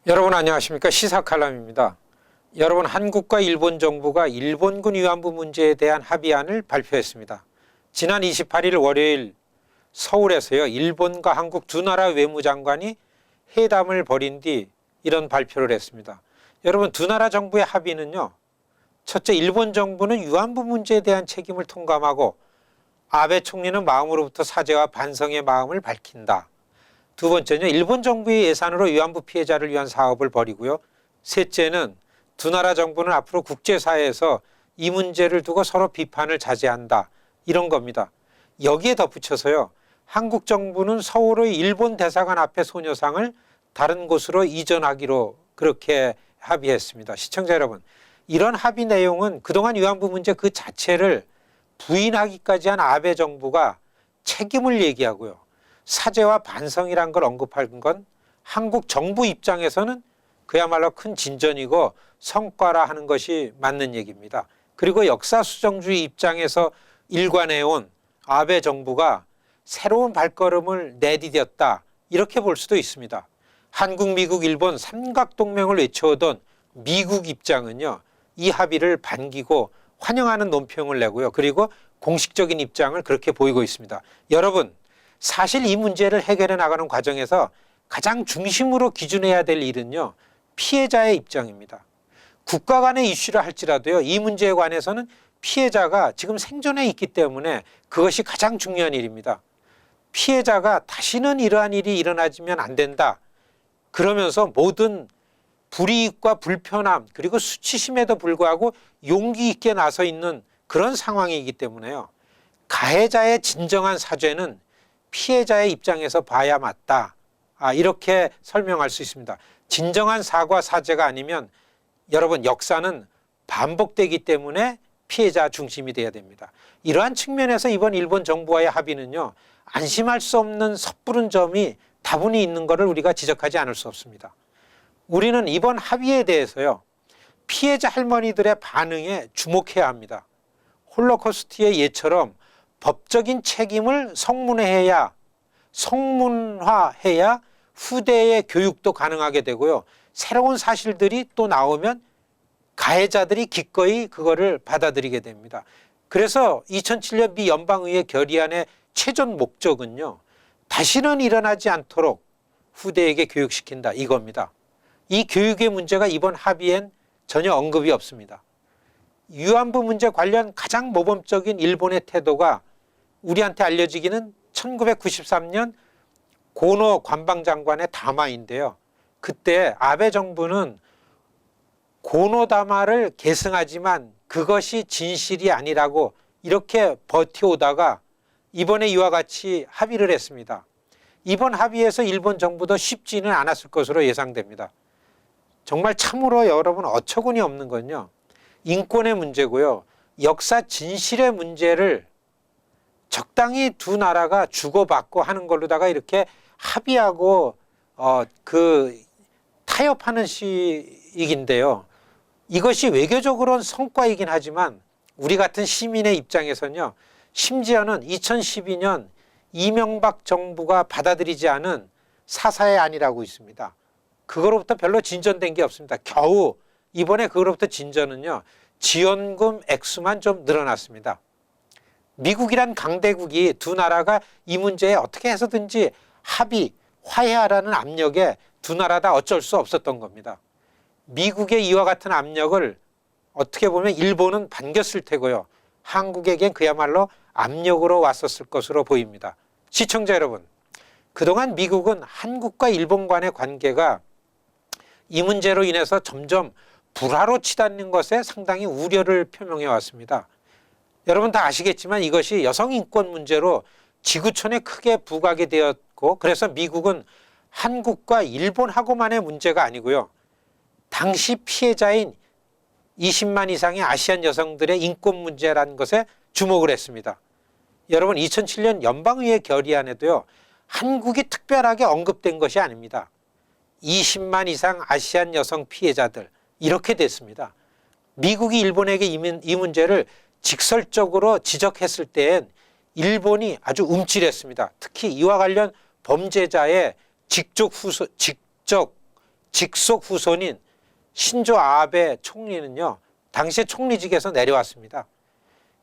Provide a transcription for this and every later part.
여러분 안녕하십니까? 시사칼럼입니다. 여러분, 한국과 일본 정부가 일본군 위안부 문제에 대한 합의안을 발표했습니다. 지난 28일 월요일 서울에서요, 일본과 한국 두 나라 외무장관이 회담을 벌인 뒤 이런 발표를 했습니다. 여러분, 두 나라 정부의 합의는요, 첫째, 일본 정부는 위안부 문제에 대한 책임을 통감하고 아베 총리는 마음으로부터 사죄와 반성의 마음을 밝힌다. 두 번째는 일본 정부의 예산으로 위안부 피해자를 위한 사업을 벌이고요. 셋째는 두 나라 정부는 앞으로 국제사회에서 이 문제를 두고 서로 비판을 자제한다. 이런 겁니다. 여기에 덧붙여서요, 한국 정부는 서울의 일본 대사관 앞에 소녀상을 다른 곳으로 이전하기로 그렇게 합의했습니다. 시청자 여러분, 이런 합의 내용은 그동안 위안부 문제 그 자체를 부인하기까지 한 아베 정부가 책임을 얘기하고요, 사죄와 반성이란 걸 언급한 건 한국 정부 입장에서는 그야말로 큰 진전이고 성과라 하는 것이 맞는 얘기입니다. 그리고 역사수정주의 입장에서 일관해온 아베 정부가 새로운 발걸음을 내디뎠다, 이렇게 볼 수도 있습니다. 한국, 미국, 일본 삼각동맹을 외쳐오던 미국 입장은요, 이 합의를 반기고 환영하는 논평을 내고요, 그리고 공식적인 입장을 그렇게 보이고 있습니다. 여러분, 사실 이 문제를 해결해 나가는 과정에서 가장 중심으로 기준해야 될 일은요, 피해자의 입장입니다. 국가 간의 이슈라 할지라도요, 이 문제에 관해서는 피해자가 지금 생존해 있기 때문에 그것이 가장 중요한 일입니다. 피해자가 다시는 이러한 일이 일어나지면 안 된다, 그러면서 모든 불이익과 불편함 그리고 수치심에도 불구하고 용기 있게 나서 있는 그런 상황이기 때문에요, 가해자의 진정한 사죄는 피해자의 입장에서 봐야 맞다, 이렇게 설명할 수 있습니다. 진정한 사과 사죄가 아니면 여러분, 역사는 반복되기 때문에 피해자 중심이 돼야 됩니다. 이러한 측면에서 이번 일본 정부와의 합의는요, 안심할 수 없는 섣부른 점이 다분히 있는 것을 우리가 지적하지 않을 수 없습니다. 우리는 이번 합의에 대해서요, 피해자 할머니들의 반응에 주목해야 합니다. 홀로코스트의 예처럼 법적인 책임을 성문화해야 후대의 교육도 가능하게 되고요, 새로운 사실들이 또 나오면 가해자들이 기꺼이 그거를 받아들이게 됩니다. 그래서 2007년 미 연방의회 결의안의 최종 목적은요, 다시는 일어나지 않도록 후대에게 교육시킨다, 이겁니다. 이 교육의 문제가 이번 합의엔 전혀 언급이 없습니다. 위안부 문제 관련 가장 모범적인 일본의 태도가 우리한테 알려지기는 1993년 고노 관방장관의 담화인데요, 그때 아베 정부는 고노 담화를 계승하지만 그것이 진실이 아니라고 이렇게 버텨오다가 이번에 이와 같이 합의를 했습니다. 이번 합의에서 일본 정부도 쉽지는 않았을 것으로 예상됩니다. 정말 참으로 여러분, 어처구니 없는 건요, 인권의 문제고요, 역사 진실의 문제를 적당히 두 나라가 주고받고 하는 걸로다가 이렇게 합의하고 타협하는 시기인데요, 이것이 외교적으로는 성과이긴 하지만 우리 같은 시민의 입장에서는요, 심지어는 2012년 이명박 정부가 받아들이지 않은 사사의 안이라고 있습니다. 그거로부터 별로 진전된 게 없습니다. 겨우 이번에 그거로부터 진전은요, 지원금 액수만 좀 늘어났습니다. 미국이란 강대국이 두 나라가 이 문제에 어떻게 해서든지 화해하라는 압력에 두 나라 다 어쩔 수 없었던 겁니다. 미국의 이와 같은 압력을 어떻게 보면 일본은 반겼을 테고요, 한국에겐 그야말로 압력으로 왔었을 것으로 보입니다. 시청자 여러분, 그동안 미국은 한국과 일본 간의 관계가 이 문제로 인해서 점점 불화로 치닫는 것에 상당히 우려를 표명해 왔습니다. 여러분 다 아시겠지만 이것이 여성 인권 문제로 지구촌에 크게 부각이 되었고, 그래서 미국은 한국과 일본하고만의 문제가 아니고요, 당시 피해자인 20만 이상의 아시안 여성들의 인권 문제라는 것에 주목을 했습니다. 여러분, 2007년 연방의회 결의안에도요, 한국이 특별하게 언급된 것이 아닙니다. 20만 이상 아시안 여성 피해자들, 이렇게 됐습니다. 미국이 일본에게 이 문제를 직설적으로 지적했을 때엔 일본이 아주 움찔했습니다. 특히 이와 관련 범죄자의 직접 직속 후손인 신조 아베 총리는요, 당시에 총리직에서 내려왔습니다.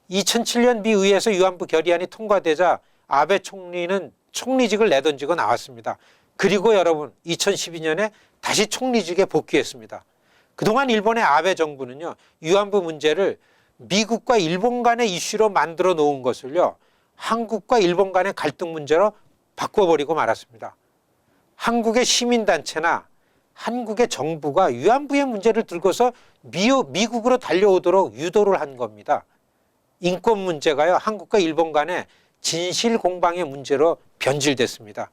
2007년 미 의회에서 위안부 결의안이 통과되자 아베 총리는 총리직을 내던지고 나왔습니다. 그리고 여러분 2012년에 다시 총리직에 복귀했습니다. 그동안 일본의 아베 정부는요, 위안부 문제를 미국과 일본 간의 이슈로 만들어 놓은 것을요, 한국과 일본 간의 갈등 문제로 바꿔버리고 말았습니다. 한국의 시민단체나 한국의 정부가 위안부의 문제를 들고서 미국으로 달려오도록 유도를 한 겁니다. 인권 문제가요, 한국과 일본 간의 진실 공방의 문제로 변질됐습니다.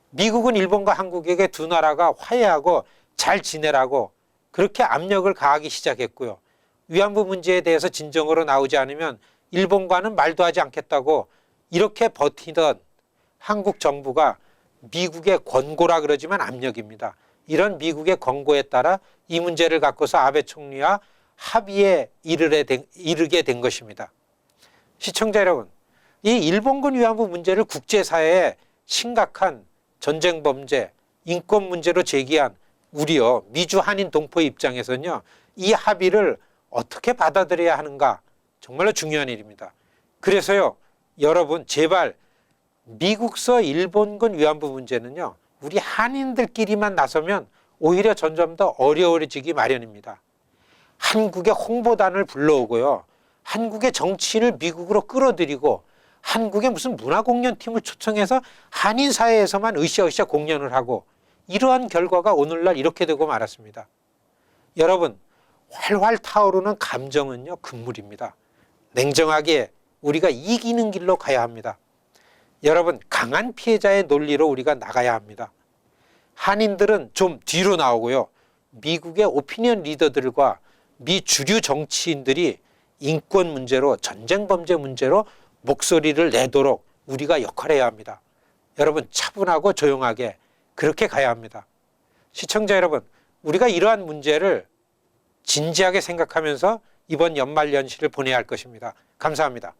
미국은 일본과 한국에게 두 나라가 화해하고 잘 지내라고 그렇게 압력을 가하기 시작했고요. 위안부 문제에 대해서 진정으로 나오지 않으면 일본과는 말도 하지 않겠다고 이렇게 버티던 한국 정부가 미국의 권고라 그러지만 압력입니다. 이런 미국의 권고에 따라 이 문제를 갖고서 아베 총리와 합의에 이르게 된 것입니다. 시청자 여러분, 이 일본군 위안부 문제를 국제사회에 심각한 전쟁 범죄, 인권 문제로 제기한 우리요 미주 한인 동포의 입장에서는요, 이 합의를 어떻게 받아들여야 하는가 정말로 중요한 일입니다. 그래서요, 여러분 제발 미국서 일본군 위안부 문제는요, 우리 한인들끼리만 나서면 오히려 점점 더 어려워지기 마련입니다. 한국의 홍보단을 불러오고요, 한국의 정치인을 미국으로 끌어들이고 한국의 무슨 문화공연팀을 초청해서 한인사회에서만 으쌰으쌰 공연을 하고, 이러한 결과가 오늘날 이렇게 되고 말았습니다. 여러분, 활활 타오르는 감정은요, 금물입니다. 냉정하게 우리가 이기는 길로 가야 합니다. 여러분, 강한 피해자의 논리로 우리가 나가야 합니다. 한인들은 좀 뒤로 나오고요, 미국의 오피니언 리더들과 미 주류 정치인들이 인권 문제로, 전쟁 범죄 문제로 목소리를 내도록 우리가 역할해야 합니다. 여러분, 차분하고 조용하게 그렇게 가야 합니다. 시청자 여러분, 우리가 이러한 문제를 진지하게 생각하면서 이번 연말연시를 보내야 할 것입니다. 감사합니다.